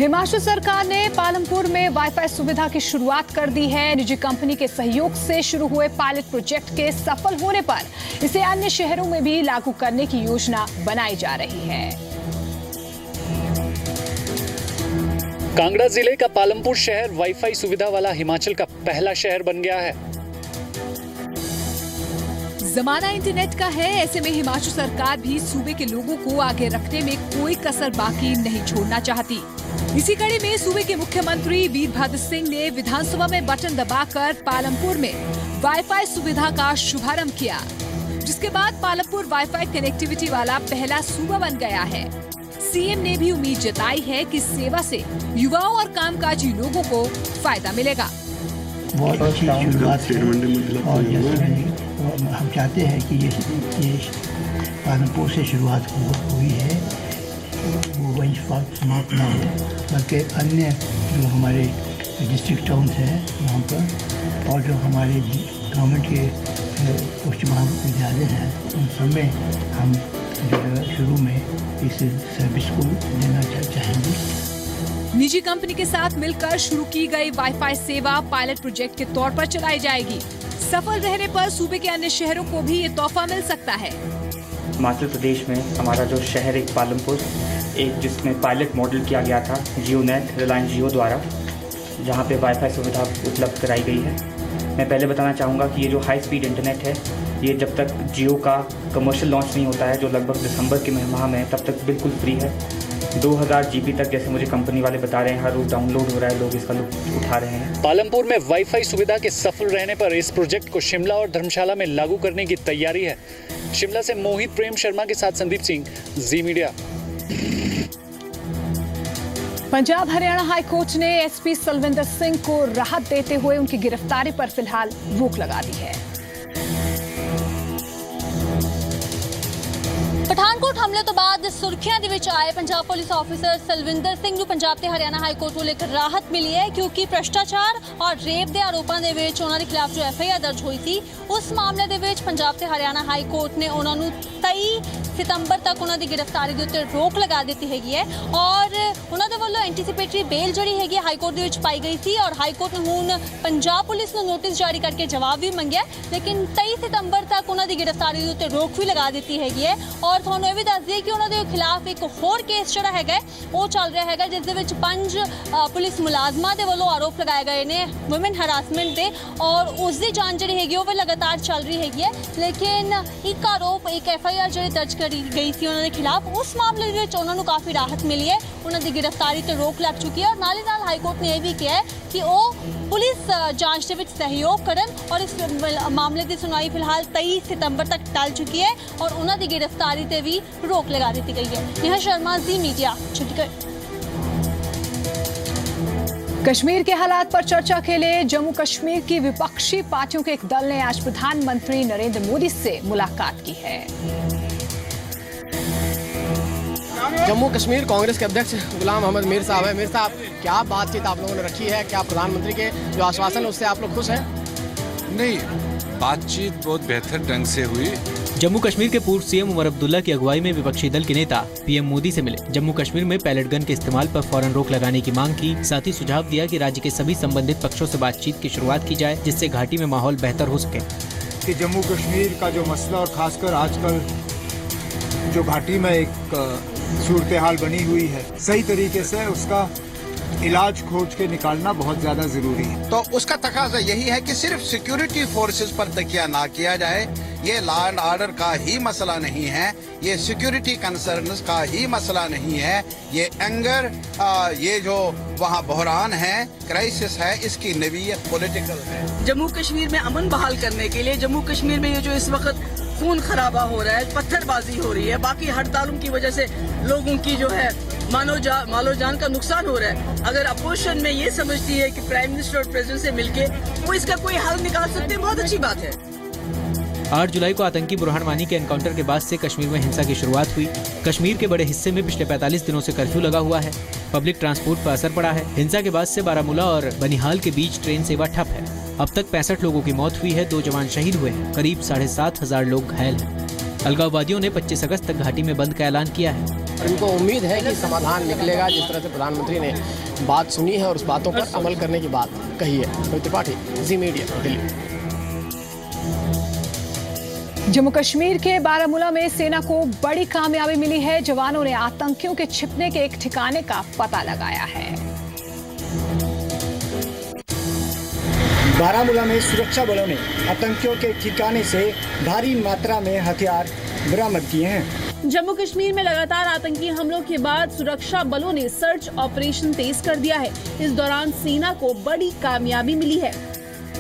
हिमाचल सरकार ने पालमपुर में वाईफाई सुविधा की शुरुआत कर दी है। निजी कंपनी के सहयोग से शुरू हुए पायलट प्रोजेक्ट के सफल होने पर इसे अन्य शहरों में भी लागू करने की योजना बनाई जा रही है। कांगड़ा जिले का पालमपुर शहर वाईफाई सुविधा वाला हिमाचल का पहला शहर बन गया है। जमाना इंटरनेट का है, ऐसे में हिमाचल सरकार भी सूबे के लोगों को आगे रखने में कोई कसर बाकी नहीं छोड़ना चाहती। इसी कड़ी में सूबे के मुख्यमंत्री वीरभद्र सिंह ने विधानसभा में बटन दबाकर पालमपुर में वाईफाई सुविधा का शुभारंभ किया, जिसके बाद पालमपुर वाईफाई कनेक्टिविटी वाला पहला सूबा बन गया है। सीएम ने भी उम्मीद जताई है कि सेवा से युवाओं और कामकाजी लोगों को फायदा मिलेगा। बहुत अच्छी शुरुआत है और हम चाहते हैं कि ये पालमपुर से शुरुआत हुई है, वो वहीं समाप्त ना हो, बल्कि अन्य जो हमारे डिस्ट्रिक्ट टाउन्स हैं वहाँ पर और जो हमारे गवर्नमेंट के उच्च महाविद्यालय हैं उन सब में हम जो शुरू में इस सर्विस को देना चाहेंगे। निजी कंपनी के साथ मिलकर शुरू की गई वाईफाई सेवा पायलट प्रोजेक्ट के तौर पर चलाई जाएगी। सफल रहने पर सूबे के अन्य शहरों को भी ये तोहफा मिल सकता है। हिमाचल प्रदेश में हमारा जो शहर एक पालमपुर, एक जिसमें पायलट मॉडल किया गया था जियो नेट रिलायंस जियो द्वारा, जहां पे वाईफाई सुविधा उपलब्ध कराई गई है। मैं पहले बताना चाहूँगा कि ये जो हाई स्पीड इंटरनेट है, ये जब तक जियो का कमर्शियल लॉन्च नहीं होता है, जो लगभग दिसंबर के माह में, तब तक बिल्कुल फ्री है। 2000 GB तक जैसे मुझे कंपनी वाले बता रहे हैं हर रोज डाउनलोड हो रहा है, लोग इसका लुत्फ उठा रहे हैं। पालमपुर में वाईफाई सुविधा के सफल रहने पर इस प्रोजेक्ट को शिमला और धर्मशाला में लागू करने की तैयारी है। शिमला से मोहित प्रेम शर्मा के साथ Sandeep Singh, Zee Media. Punjab Haryana high court ने एसपी सलविंदर सिंह को राहत देते हुए उनकी गिरफ्तारी पर फिलहाल रोक लगा दी है। ਪਠਾਨਕੋਟ ਹਮਲੇ ਤੋਂ ਬਾਅਦ ਸੁਰਖੀਆਂ ਦੇ ਵਿੱਚ ਆਏ ਪੰਜਾਬ ਪੁਲਿਸ ਆਫੀਸਰ ਸਲਵਿੰਦਰ ਸਿੰਘ ਨੂੰ ਪੰਜਾਬ ਤੇ ਹਰਿਆਣਾ ਹਾਈ ਕੋਰਟ ਵੱਲੋਂ ਇੱਕ ਰਾਹਤ ਮਿਲੀ ਹੈ, ਕਿਉਂਕਿ ਭ੍ਰਿਸ਼ਟਾਚਾਰ ਔਰ ਰੇਪ ਦੇ ਆਰੋਪਾਂ ਦੇ ਵਿੱਚ ਉਹਨਾਂ ਦੇ ਖਿਲਾਫ ਜੋ ਐਫਆਈਆਰ ਦਰਜ ਹੋਈ ਸੀ, ਉਸ ਮਾਮਲੇ ਦੇ ਵਿੱਚ ਪੰਜਾਬ ਤੇ ਹਰਿਆਣਾ ਹਾਈ ਕੋਰਟ ਨੇ ਉਹਨਾਂ ਨੂੰ 23 सितंबर तक उन्होंने गिरफ्तारी के उत्ते रोक लगा दी हैगी है और उन्होंने वालों एंटीसिपेटरी बेल जी हैगी हाई कोर्ट के पाई गई थी और हाई कोर्ट ने हुण पंजाब पुलिस को नोटिस जारी करके जवाब भी मंगया, लेकिन 23 सितंबर तक उन्होंने गिरफ्तारी के उत्ते रोक भी लगा दी हैगी है। और तुहानूं ये भी दस दिए कि उन्होंने खिलाफ एक होर केस जिहड़ा हैगा वो चल रहा है, जिस दे विच 5 पुलिस मुलाजमां दे वालों आरोप लगाए गए ने वुमेन हरासमेंट के, और उसकी जांच जी हैगी वो लगातार चल रही हैगी है। लेकिन एक आरोप एक एफआईआर जी दर्ज गई थी उन्होंने खिलाफ, उस मामले में उन्होंने काफ़ी राहत मिली है, उन्होंने गिरफ्तारी तो रोक लग चुकी है। और नाल ही नाल हाईकोर्ट ने यह भी किया है कि वो पुलिस जांच के सहयोग करन और इस मामले की सुनवाई फिलहाल 23 सितंबर तक टल चुकी है और उन्होंने गिरफ्तारी से भी रोक लगा दी गई है। नेहा शर्मा, जी मीडिया, चंडीगढ़। कश्मीर के हालात पर चर्चा के लिए जम्मू कश्मीर की विपक्षी पार्टियों के एक दल ने आज प्रधानमंत्री नरेंद्र मोदी से मुलाकात की है। जम्मू कश्मीर कांग्रेस के अध्यक्ष गुलाम अहमद मीर साहब है। मीर साहब, क्या बातचीत आप लोगों ने रखी है? क्या प्रधानमंत्री के जो आश्वासन है उससे आप लोग खुश हैं? नहीं, बातचीत बहुत बेहतर ढंग से हुई। जम्मू कश्मीर के पूर्व सीएम उमर अब्दुल्ला की अगुवाई में विपक्षी दल के नेता पीएम मोदी से मिले, जम्मू कश्मीर में पैलेट गन के इस्तेमाल पर फौरन रोक लगाने की मांग की, साथ ही सुझाव दिया कि राज्य के सभी संबंधित पक्षों से बातचीत की शुरुआत की जाए, जिससे घाटी में माहौल बेहतर हो सके। कि जम्मू कश्मीर का जो मसला और खासकर आजकल जो घाटी में एक सूरत हाल बनी हुई है, सही तरीके से उसका इलाज खोज के निकालना बहुत ज्यादा जरूरी है। तो उसका तकाजा यही है कि सिर्फ सिक्योरिटी फोर्सेस पर तकिया ना किया जाए। ये लॉ एंड ऑर्डर का ही मसला नहीं है, ये सिक्योरिटी कंसर्न्स का ही मसला नहीं है, ये एंगर, ये जो वहाँ बहरान है, क्राइसिस है, इसकी नवीयत पॉलिटिकल है। जम्मू कश्मीर में अमन बहाल करने के लिए, जम्मू कश्मीर में ये जो इस वक्त खून खराबा हो रहा है, पत्थरबाजी हो रही है, बाकी हड़तालों की वजह से लोगों की जो है मालो जान का नुकसान हो रहा है, अगर अपोजिशन में ये समझती है कि प्राइम मिनिस्टर और प्रेसिडेंट से मिलके वो इसका कोई हल निकाल सकते हैं, बहुत अच्छी बात है। 8 जुलाई को आतंकी बुरहान वानी के एनकाउंटर के बाद से कश्मीर में हिंसा की शुरुआत हुई। कश्मीर के बड़े हिस्से में पिछले 45 दिनों से कर्फ्यू लगा हुआ है, पब्लिक ट्रांसपोर्ट पर असर पड़ा है। हिंसा के बाद से बारामूला और बनिहाल के बीच ट्रेन सेवा ठप है। अब तक 65 लोगों की मौत हुई है, 2 जवान शहीद हुए हैं, करीब 7,500 लोग घायल हैं। अलगाववादियों ने 25 अगस्त तक घाटी में बंद का ऐलान किया है। और इनको उम्मीद है कि समाधान निकलेगा। जिस तरह से प्रधानमंत्री ने बात सुनी है और उस बातों पर अमल करने की बात कही है। रोहित त्रिपाठी, जी मीडिया, दिल्ली। जम्मू कश्मीर के बारामूला में सेना को बड़ी कामयाबी मिली है। जवानों ने आतंकियों के छिपने के एक ठिकाने का पता लगाया है। बारामूला में सुरक्षा बलों ने आतंकियों के ठिकाने से भारी मात्रा में हथियार बरामद किए हैं। जम्मू कश्मीर में लगातार आतंकी हमलों के बाद सुरक्षा बलों ने सर्च ऑपरेशन तेज कर दिया है। इस दौरान सेना को बड़ी कामयाबी मिली है।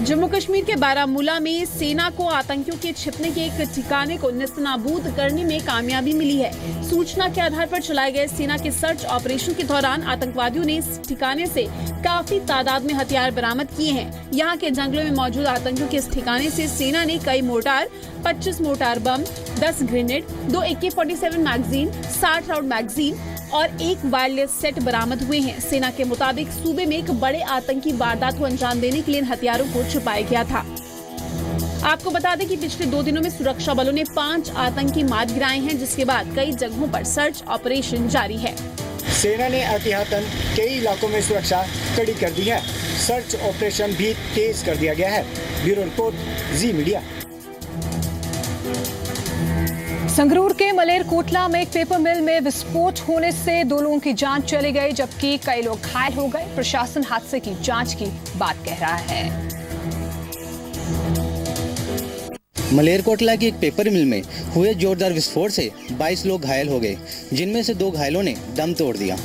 जम्मू कश्मीर के बारामूला में सेना को आतंकियों के छिपने के एक ठिकाने को नेस्तनाबूद करने में कामयाबी मिली है। सूचना के आधार पर चलाए गए सेना के सर्च ऑपरेशन के दौरान आतंकवादियों ने इस ठिकाने से काफी तादाद में हथियार बरामद किए हैं। यहाँ के जंगलों में मौजूद आतंकियों के इस ठिकाने से सेना ने कई मोर्टार, 25 मोर्टार बम, 10 grenade, 2 AK-47 magazine, 60 round magazine और एक वायरलेस सेट बरामद हुए हैं। सेना के मुताबिक सूबे में एक बड़े आतंकी वारदात को अंजाम देने के लिए इन हथियारों को छुपाया गया था। आपको बता दें कि पिछले 2 दिनों में सुरक्षा बलों ने 5 आतंकी मार गिराए हैं, जिसके बाद कई जगहों पर सर्च ऑपरेशन जारी है। सेना ने एहतियातन कई इलाकों में सुरक्षा कड़ी कर दी है। सर्च ऑपरेशन भी तेज कर दिया गया है। ब्यूरो रिपोर्ट, जी मीडिया। संगरूर के मलेरकोटला में एक पेपर मिल में विस्फोट होने से 2 लोगों की जान चली गई, जबकि कई लोग घायल हो गए। प्रशासन हादसे की जांच की बात कह रहा है। मलेरकोटला की एक पेपर मिल में हुए जोरदार विस्फोट से 22 लोग घायल हो गए, जिनमें से 2 घायलों ने दम तोड़ दिया।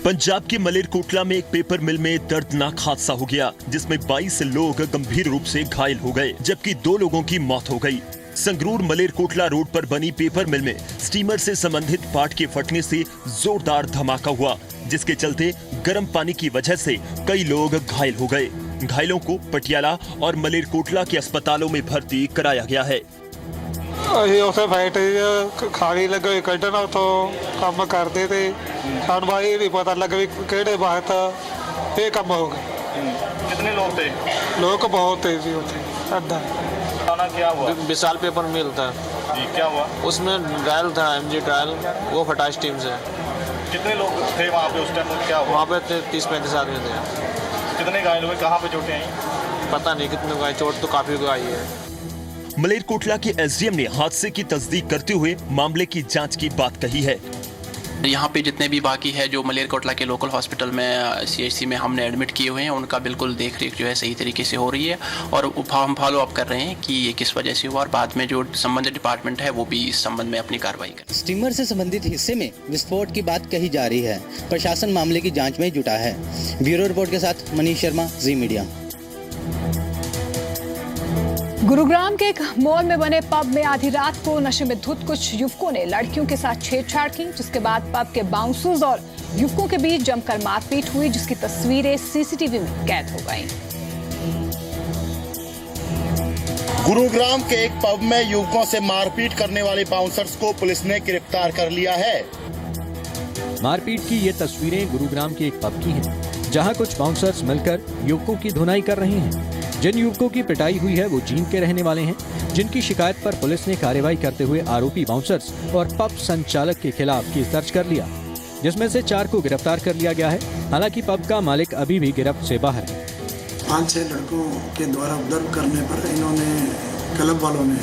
पंजाब के मलेरकोटला में एक पेपर मिल में दर्दनाक हादसा हो गया, जिसमें 22 लोग गंभीर रूप से घायल हो गए, जबकि 2 लोगों की मौत हो गई। संगरूर मलेरकोटला रोड पर बनी पेपर मिल में स्टीमर से संबंधित पार्ट के फटने से जोरदार धमाका हुआ, जिसके चलते गर्म पानी की वजह से कई लोग घायल हो गए। घायलों को पटियाला और मलेरकोटला के अस्पतालों में भर्ती कराया गया है। खाली लगे कढ़ना तो काम करते थे, सानू भाई नहीं पता लगा भी केड़े बात ये काम हो गया। कितने लोग थे? लोग बहुत थे जी उठे अड्डा। क्या हुआ? विशाल पेपर मिल था जी, क्या हुआ? उसमें ट्रायल था, MG ट्रायल, वो फटाश टीम से। कितने लोग थे वहाँ पे उस टाइम? क्या हुआ? वहाँ पे 30-35 आदमी थे। कितने घायल हुए? कहाँ पे चोटें आई? पता नहीं कितने घायल, चोट तो काफी आई है। मलेरकोटला के SDM ने हादसे की तस्दीक करते हुए मामले की जांच की बात कही है। यहाँ पे जितने भी बाकी है जो मलेरकोटला के लोकल हॉस्पिटल में CHC में हमने एडमिट किए हुए हैं, उनका बिल्कुल देख रेख जो है सही तरीके से हो रही है और हम फॉलो अप कर रहे हैं कि ये किस वजह से हुआ और बाद में जो संबंधित डिपार्टमेंट है वो भी इस संबंध में अपनी कार्रवाई करे। स्टीमर से संबंधित हिस्से में विस्फोट की बात कही जा रही है। प्रशासन मामले की जाँच में जुटा है। ब्यूरो रिपोर्ट के साथ मनीष शर्मा, जी मीडिया। गुरुग्राम के एक मॉल में बने पब में आधी रात को नशे में धुत कुछ युवकों ने लड़कियों के साथ छेड़छाड़ की, जिसके बाद पब के बाउंसर्स और युवकों के बीच जमकर मारपीट हुई, जिसकी तस्वीरें CCTV में कैद हो गईं। गुरुग्राम के एक पब में युवकों से मारपीट करने वाले बाउंसर्स को पुलिस ने गिरफ्तार कर लिया है। मारपीट की ये तस्वीरें गुरुग्राम के एक पब की हैं, जहां कुछ बाउंसर्स मिलकर युवकों की धुनाई कर रहे हैं। जिन युवकों की पिटाई हुई है वो जींद के रहने वाले हैं, जिनकी शिकायत पर पुलिस ने कार्रवाई करते हुए आरोपी बाउंसर्स और पब संचालक के खिलाफ केस दर्ज कर लिया, जिसमें से 4 को गिरफ्तार कर लिया गया है। हालांकि पब का मालिक अभी भी गिरफ्त से बाहर है। 5-6 लड़कों के द्वारा उपद्रव करने पर इन्होंने क्लब वालों ने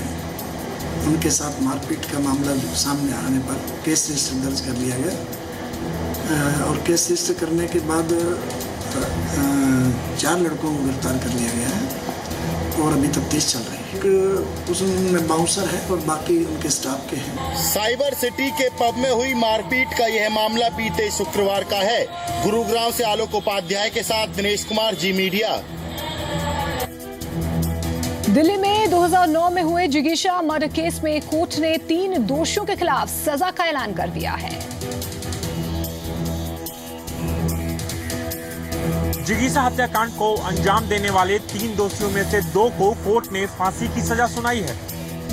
उनके साथ मारपीट का मामला सामने आने पर केस रजिस्टर दर्ज कर लिया गया और केस रजिस्टर करने के बाद 4 लड़कों को गिरफ्तार कर लिया गया है और अभी तफ्तीश चल रही है। उसमें बाउंसर है और बाकी उनके स्टाफ के हैं। साइबर सिटी के पब में हुई मारपीट का यह मामला बीते शुक्रवार का है। गुरुग्राम से आलोक उपाध्याय के साथ दिनेश कुमार, जी मीडिया। दिल्ली में 2009 में हुए जिगीशा मर्डर केस में कोर्ट ने 3 दोषियों के खिलाफ सजा का ऐलान कर दिया है। जिगीशा हत्याकांड को अंजाम देने वाले 3 दोषियों में से 2 को कोर्ट ने फांसी की सजा सुनाई है।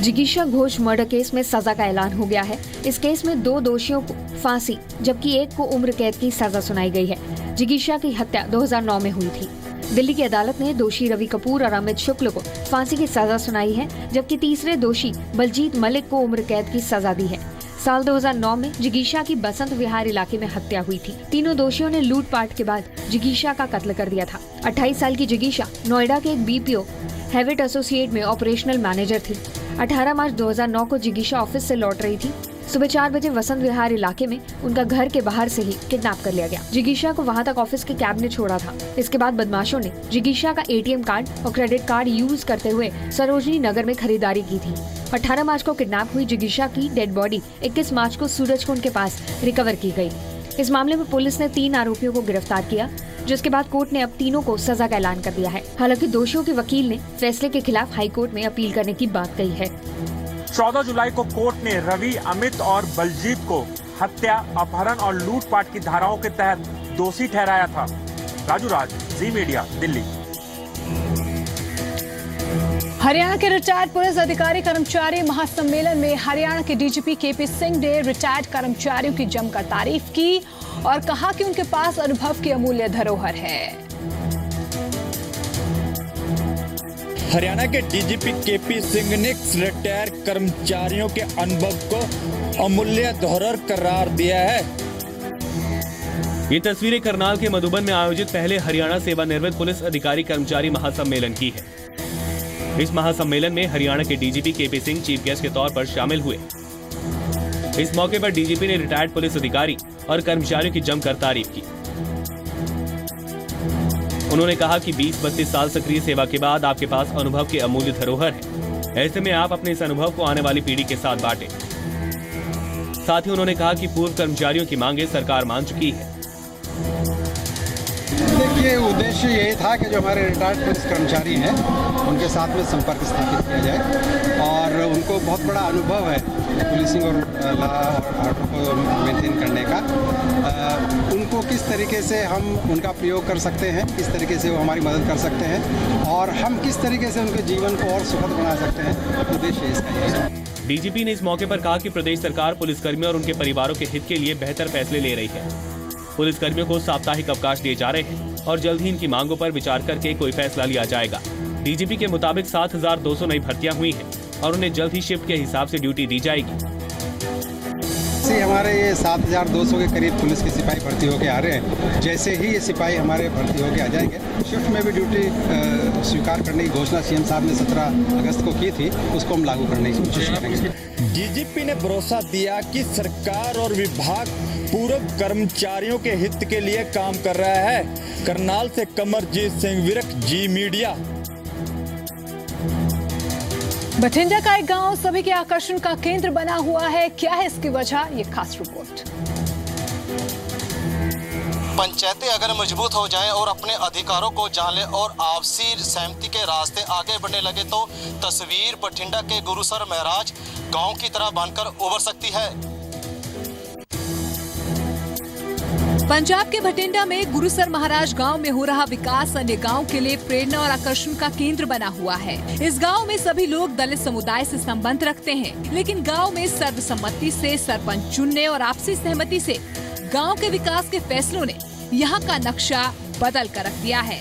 जिगीशा घोष मर्डर केस में सजा का ऐलान हो गया है। इस केस में 2 दोषियों को फांसी जबकि 1 को उम्र कैद की सजा सुनाई गई है। जिगीशा की हत्या 2009 में हुई थी। दिल्ली की अदालत ने दोषी रवि कपूर और अमित शुक्ल को फांसी की सजा सुनाई है, जबकि तीसरे दोषी बलजीत मलिक को उम्र कैद की सजा दी है। साल 2009 में जिगीशा की बसंत विहार इलाके में हत्या हुई थी। तीनों दोषियों ने लूटपाट के बाद जिगीशा का कत्ल कर दिया था। 28 साल की जिगीशा नोएडा के एक बीपीओ हेविट एसोसिएट में ऑपरेशनल मैनेजर थी। 18 मार्च 2009 को जिगीशा ऑफिस से लौट रही थी। सुबह 4 बजे वसंत विहार इलाके में उनका घर के बाहर से ही किडनैप कर लिया गया। जिगीशा को वहां तक ऑफिस के कैब ने छोड़ा था। इसके बाद बदमाशों ने जिगीशा का एटीएम कार्ड और क्रेडिट कार्ड यूज करते हुए सरोजनी नगर में खरीदारी की थी। 18 मार्च को किडनैप हुई जिगीशा की डेड बॉडी 21 मार्च को सूरजकुंड के पास रिकवर की गई। इस मामले में पुलिस ने 3 आरोपियों को गिरफ्तार किया, जिसके बाद कोर्ट ने अब तीनों को सजा का ऐलान कर दिया है। हालांकि दोषियों के वकील ने फैसले के खिलाफ हाईकोर्ट में अपील करने की बात कही है। 14 जुलाई को कोर्ट ने रवि, अमित और बलजीत को हत्या, अपहरण और लूटपाट की धाराओं के तहत दोषी ठहराया था। राजू राज, जी मीडिया, दिल्ली। हरियाणा के रिटायर्ड पुलिस अधिकारी कर्मचारी महासम्मेलन में हरियाणा के डीजीपी केपी सिंह ने रिटायर्ड कर्मचारियों की जमकर तारीफ की और कहा कि उनके पास अनुभव की अमूल्य धरोहर है। हरियाणा के डीजीपी केपी सिंह ने रिटायर कर्मचारियों के अनुभव को अमूल्य धरोहर करार दिया है। ये तस्वीरें करनाल के मधुबन में आयोजित पहले हरियाणा सेवानिवृत्त पुलिस अधिकारी कर्मचारी महासम्मेलन की है। इस महासम्मेलन में हरियाणा के DGP KP Singh chief guest के तौर पर शामिल हुए। इस मौके पर डीजीपी ने रिटायर्ड पुलिस अधिकारी और कर्मचारियों की जमकर तारीफ की। उन्होंने कहा कि 20-32 साल सक्रिय सेवा के बाद आपके पास अनुभव के अमूल्य धरोहर है। ऐसे में आप अपने इस अनुभव को आने वाली पीढ़ी के साथ बांटें। साथ ही उन्होंने कहा कि पूर्व कर्मचारियों की मांगे सरकार मान चुकी है। देखिए, उद्देश्य यही था कि जो हमारे रिटायर्ड पुलिस कर्मचारी हैं उनके साथ में संपर्क स्थापित किया जाए और उनको बहुत बड़ा अनुभव है पुलिसिंग और लॉ और ऑर्डर को मेंटेन करने का। उनको किस तरीके से हम उनका प्रयोग कर सकते हैं, किस तरीके से वो हमारी मदद कर सकते हैं और हम किस तरीके से उनके जीवन को और सुखद बना सकते हैं, उद्देश्य इसका यही है। डीजीपी ने इस मौके पर कहा कि प्रदेश सरकार पुलिसकर्मियों और उनके परिवारों के हित के लिए बेहतर फैसले ले रही है। पुलिसकर्मियों को साप्ताहिक अवकाश दिए जा रहे हैं और जल्द ही इनकी मांगों पर विचार करके कोई फैसला लिया जाएगा। डीजीपी के मुताबिक 7200 नई भर्तियां हुई हैं और उन्हें जल्द ही शिफ्ट के हिसाब से ड्यूटी दी जाएगी। हमारे ये 7200 के करीब पुलिस के सिपाही भर्ती होके आ रहे हैं। जैसे ही ये सिपाही हमारे भर्ती होके आ जाएंगे, शिफ्ट में भी ड्यूटी स्वीकार करने की घोषणा सीएम साहब ने 17 अगस्त को की थी, उसको हम लागू करने की कोशिश करेंगे। डीजीपी ने भरोसा दिया कि सरकार और विभाग पूर्व कर्मचारियों के हित के लिए काम कर रहा है। करनाल से कमरजीत सिंह विरक, जी मीडिया। बठिंडा का एक गांव सभी के आकर्षण का केंद्र बना हुआ है। क्या है इसकी वजह, ये खास रिपोर्ट। पंचायतें अगर मजबूत हो जाएं और अपने अधिकारों को जान लें और आपसी सहमति के रास्ते आगे बढ़ने लगे तो तस्वीर बठिंडा के गुरुसर महाराज गांव की तरह बनकर उभर सकती है। पंजाब के बठिंडा में गुरुसर महाराज गांव में हो रहा विकास अन्य गांव के लिए प्रेरणा और आकर्षण का केंद्र बना हुआ है। इस गांव में सभी लोग दलित समुदाय से संबंध रखते हैं, लेकिन गांव में सर्वसम्मति से सरपंच चुनने और आपसी सहमति से गांव के विकास के फैसलों ने यहाँ का नक्शा बदल कर रख दिया है।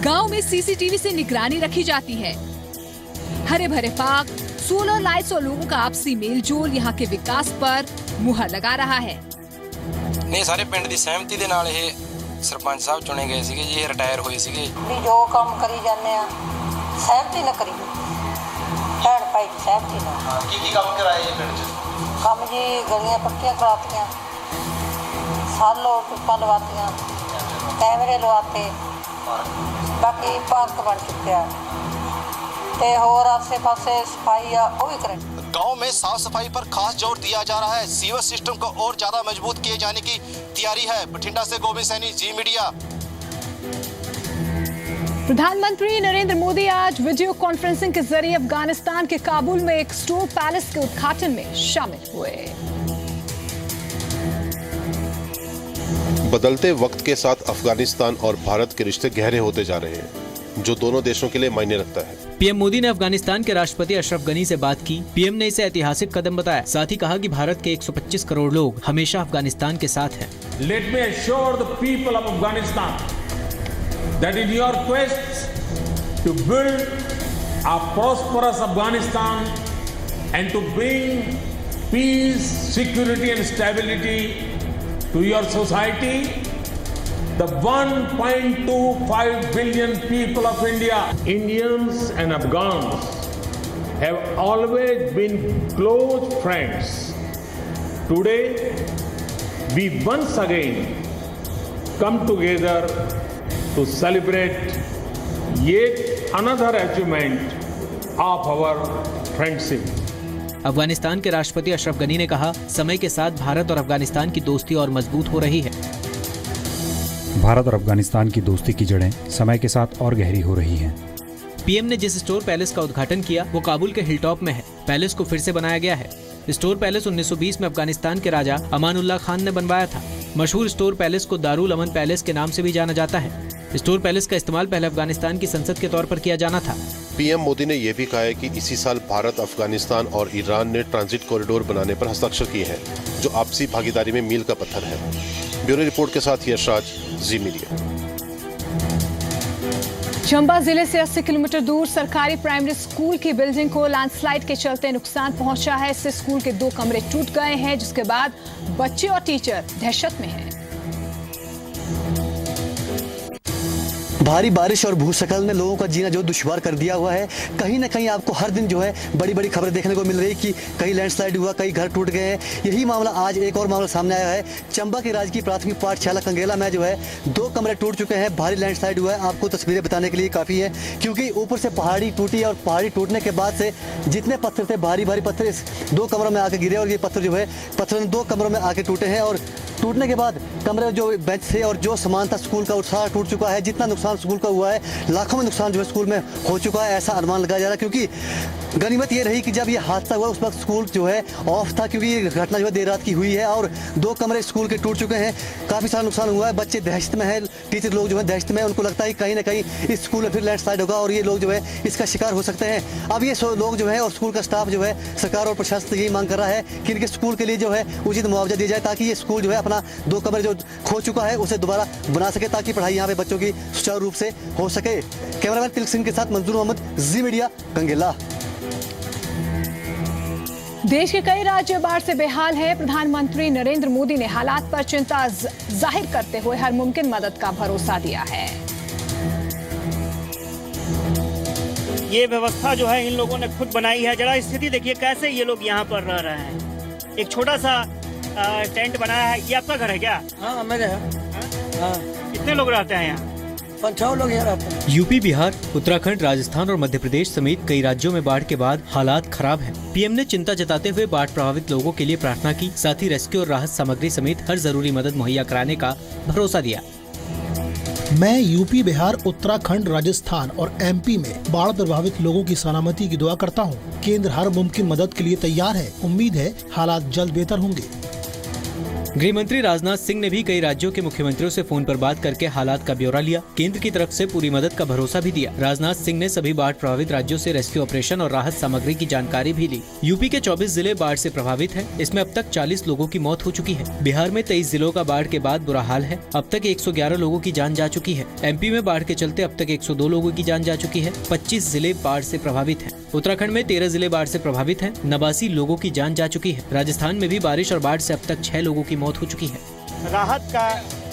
गांव में सीसीटीवी से निगरानी रखी जाती है। हरे भरे पार्क, सोलर लाइट्स और लोगों का आपसी मेल जोल यहाँ के विकास पर मुहर लगा रहा है। नहीं, सारे पिंड ਦੀ ਸਹਿਮਤੀ ਦੇ ਨਾਲ ਇਹ ਸਰਪੰਚ ਸਾਹਿਬ ਚੁਣੇ ਗਏ ਸੀਗੇ ਜੀ। ਇਹ ਰਿਟਾਇਰ ਹੋਏ ਸੀਗੇ। ਵੀ ਜੋ ਕੰਮ ਕਰੀ ਜਾਂਦੇ ਆ ਸਹਿਮਤੀ ਨਾਲ ਕਰੀਏ, ਭੈਣ ਭਾਈ ਦੀ ਸਹਿਮਤੀ ਨਾਲ। ਕੀ ਕੰਮ ਕਰਾਏ ਜੀ ਪਿੰਡ 'ਚ? ਕੰਮ ਜੀ ਗਲੀਆਂ ਪੱਕੀਆਂ ਕਰਾਤੀਆਂ, ਸਾਲੋਂ ਟੁੱਪਾਂ ਲਵਾਤੀਆਂ, ਕੈਮਰੇ ਲਵਾਤੇ, ਬਾਕੀ ਪਾਰਕ ਬਣ ਚੁੱਕਿਆ ਤੇ ਹੋਰ ਆਸੇ-ਪਾਸੇ ਸਫਾਈ ਆ ਉਹ ਵੀ ਕਰਾਈ। गांव में साफ सफाई पर खास जोर दिया जा रहा है। सीवर सिस्टम को और ज्यादा मजबूत किए जाने की तैयारी है। बठिंडा से गोविंद सैनी, जी मीडिया। प्रधानमंत्री नरेंद्र मोदी आज वीडियो कॉन्फ्रेंसिंग के जरिए अफगानिस्तान के काबुल में एक स्टोर पैलेस के उद्घाटन में शामिल हुए। बदलते वक्त के साथ अफगानिस्तान और भारत के रिश्ते गहरे होते जा रहे हैं, जो दोनों देशों के लिए मायने रखता है। पीएम मोदी ने अफगानिस्तान के राष्ट्रपति अशरफ गनी से बात की। पीएम ने इसे ऐतिहासिक कदम बताया। साथ ही कहा कि भारत के 125 करोड़ लोग हमेशा अफगानिस्तान के साथ हैं। Let me assure the people of Afghanistan that in your quest to build a prosperous Afghanistan and to bring peace, security and stability to your society, the 1.25 billion people of India, Indians and Afghans, have always been close friends. Today, we once again come together to celebrate yet another achievement of our friendship. Afghanistan के राष्ट्रपति अशरफ गनी ने कहा, समय के साथ भारत और अफगानिस्तान की दोस्ती और मजबूत हो रही है। भारत और अफगानिस्तान की दोस्ती की जड़ें समय के साथ और गहरी हो रही हैं। पीएम ने जिस स्टोर पैलेस का उद्घाटन किया वो काबुल के हिलटॉप में है। पैलेस को फिर से बनाया गया है। स्टोर पैलेस 1920 में अफगानिस्तान के राजा अमानुल्लाह खान ने बनवाया था। मशहूर स्टोर पैलेस को दारुल अमन पैलेस के नाम से भी जाना जाता है। स्टोर पैलेस का इस्तेमाल पहले अफगानिस्तान की संसद के तौर पर किया जाना था। पीएम मोदी ने यह भी कहा है कि इसी साल भारत, अफगानिस्तान और ईरान ने ट्रांजिट कॉरिडोर बनाने पर हस्ताक्षर किए हैं, जो आपसी भागीदारी में मील का पत्थर है। ब्यूरो रिपोर्ट के साथ यशराज, जी मीडिया। चंबा जिले से 80 किलोमीटर दूर सरकारी प्राइमरी स्कूल की बिल्डिंग को लैंडस्लाइड के चलते नुकसान पहुंचा है। इससे स्कूल के 2 कमरे टूट गए हैं, जिसके बाद बच्चे और टीचर दहशत में हैं। भारी बारिश और भूस्खलन ने लोगों का जीना जो दुश्वार कर दिया हुआ है। कहीं ना कहीं आपको हर दिन जो है बड़ी बड़ी खबरें देखने को मिल रही कि कहीं लैंडस्लाइड हुआ, कहीं घर टूट गए हैं। यही मामला आज एक और मामला सामने आया है। चंबा की राजकीय प्राथमिक पाठशाला कंगेला में जो है 2 कमरे टूट चुके हैं। भारी लैंडस्लाइड हुआ है। आपको तस्वीरें बताने के लिए काफ़ी है, क्योंकि ऊपर से पहाड़ी टूटी और पहाड़ी टूटने के बाद से जितने पत्थर थे, भारी भारी पत्थर इस 2 कमरों में आके गिरे और ये पत्थर जो है पत्थर 2 कमरों में आके टूटे हैं। और टूटने के बाद कमरे जो बेंच थे और जो सामान था स्कूल का, सारा टूट चुका है। जितना नुकसान स्कूल का हुआ है, लाखों में नुकसान जो है स्कूल में हो चुका है, ऐसा अनुमान लगाया जा रहा है। क्योंकि गनीमत ये रही कि जब ये हादसा हुआ उस वक्त स्कूल जो है ऑफ था, क्योंकि ये घटना जो है देर रात की हुई है और 2 कमरे स्कूल के टूट चुके हैं। काफ़ी सारा नुकसान हुआ है। बच्चे दहशत में है, टीचर लोग जो है दहशत में। उनको लगता है कहीं ना कहीं इस स्कूल में फिर लैंडस्लाइड होगा और ये लोग जो है इसका शिकार हो सकते हैं। अब ये लोग जो है और स्कूल का स्टाफ जो है सरकार और प्रशासन से यही मांग कर रहा है कि इनके स्कूल के लिए जो है उचित मुआवजा दिया जाए, ताकि ये स्कूल जो है अपना 2 कमरे जो खो चुका है उसे दोबारा बना सके, ताकि पढ़ाई यहाँ पे बच्चों की सुचारू रूप से हो सके। कैमरामैन तिलक सिंह के साथ मंजूर मोहम्मद, जी मीडिया, कंगेला। देश के कई राज्य बाढ़ से बेहाल है। प्रधानमंत्री नरेंद्र मोदी ने हालात पर चिंता जाहिर करते हुए हर मुमकिन मदद का भरोसा दिया है। ये व्यवस्था जो है इन लोगों ने खुद बनाई है। जरा स्थिति देखिए कैसे ये लोग यहाँ पर रह रहे हैं। एक छोटा सा टेंट बनाया है। ये आपका घर है क्या? हाँ, मेरे है। हाँ। कितने लोग रहते हैं यहाँ? 5-6 लोग यहाँ रहते हैं। यूपी, बिहार, उत्तराखंड, राजस्थान और मध्य प्रदेश समेत कई राज्यों में बाढ़ के बाद हालात खराब हैं। पीएम ने चिंता जताते हुए बाढ़ प्रभावित लोगों के लिए प्रार्थना की, साथ ही रेस्क्यू और राहत सामग्री समेत हर जरूरी मदद मुहैया कराने का भरोसा दिया। मैं यूपी, बिहार, उत्तराखंड, राजस्थान और एमपी में बाढ़ प्रभावित लोगों की सलामती की दुआ करता हूँ। केंद्र हर मुमकिन मदद के लिए तैयार है। उम्मीद है हालात जल्द बेहतर होंगे। गृह मंत्री राजनाथ सिंह ने भी कई राज्यों के मुख्यमंत्रियों से फोन पर बात करके हालात का ब्यौरा लिया। केंद्र की तरफ से पूरी मदद का भरोसा भी दिया। राजनाथ सिंह ने सभी बाढ़ प्रभावित राज्यों से रेस्क्यू ऑपरेशन और राहत सामग्री की जानकारी भी ली। यूपी के 24 जिले बाढ़ से प्रभावित हैं। इसमें अब तक 40 लोगों की मौत हो चुकी है। बिहार में 23 जिलों का बाढ़ के बाद बुरा हाल है। अब तक 111 लोगों की जान जा चुकी है। एमपी में बाढ़ के चलते अब तक 102 लोगों की जान जा चुकी है। 25 जिले बाढ़ से प्रभावित हैं। उत्तराखंड में 13 जिले बाढ़ से प्रभावित हैं। 89 लोगों की जान जा चुकी है। राजस्थान में भी बारिश और बाढ़ से अब तक 6 लोगों की मौत हो चुकी है। राहत का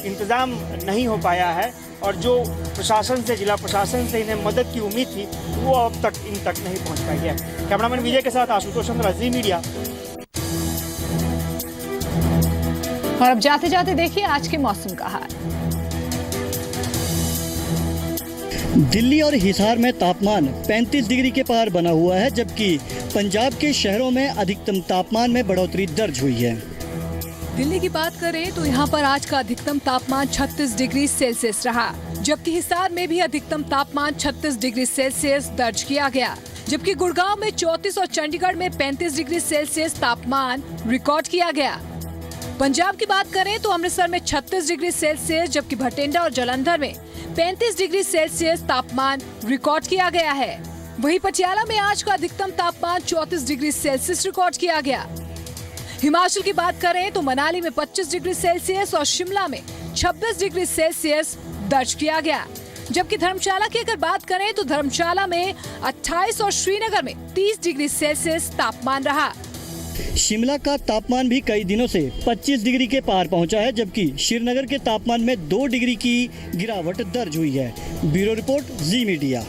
इंतजाम नहीं हो पाया है और जो प्रशासन से, जिला प्रशासन से इन्हें मदद की उम्मीद थी वो अब तक इन तक नहीं पहुंच पाई है। कैमरामैन विजय के साथ आशुतोष चंद्र, जी मीडिया। और अब जाते जाते देखिए आज के मौसम का हाल। दिल्ली और हिसार में तापमान 35 डिग्री के पार बना हुआ है, जबकि पंजाब के शहरों में अधिकतम तापमान में बढ़ोतरी दर्ज हुई है। दिल्ली की बात करें तो यहाँ पर आज का अधिकतम तापमान 36 डिग्री सेल्सियस रहा, जबकि हिसार में भी अधिकतम तापमान 36 डिग्री सेल्सियस दर्ज किया गया, जबकि गुड़गांव में 34 और चंडीगढ़ में 35 डिग्री सेल्सियस तापमान रिकॉर्ड किया गया। पंजाब की बात करें तो अमृतसर में 36 डिग्री सेल्सियस, जबकि भटिंडा और जालंधर में 35 डिग्री सेल्सियस तापमान रिकॉर्ड किया गया है। वहीं पटियाला में आज का अधिकतम तापमान 34 डिग्री सेल्सियस रिकॉर्ड किया गया। हिमाचल की बात करें तो मनाली में 25 डिग्री सेल्सियस और शिमला में 26 डिग्री सेल्सियस दर्ज किया गया, जबकि धर्मशाला की अगर बात करें तो धर्मशाला में 28 और श्रीनगर में 30 डिग्री सेल्सियस तापमान रहा। शिमला का तापमान भी कई दिनों से 25 डिग्री के पार पहुंचा है, जबकि श्रीनगर के तापमान में 2 डिग्री की गिरावट दर्ज हुई है। ब्यूरो रिपोर्ट, जी मीडिया।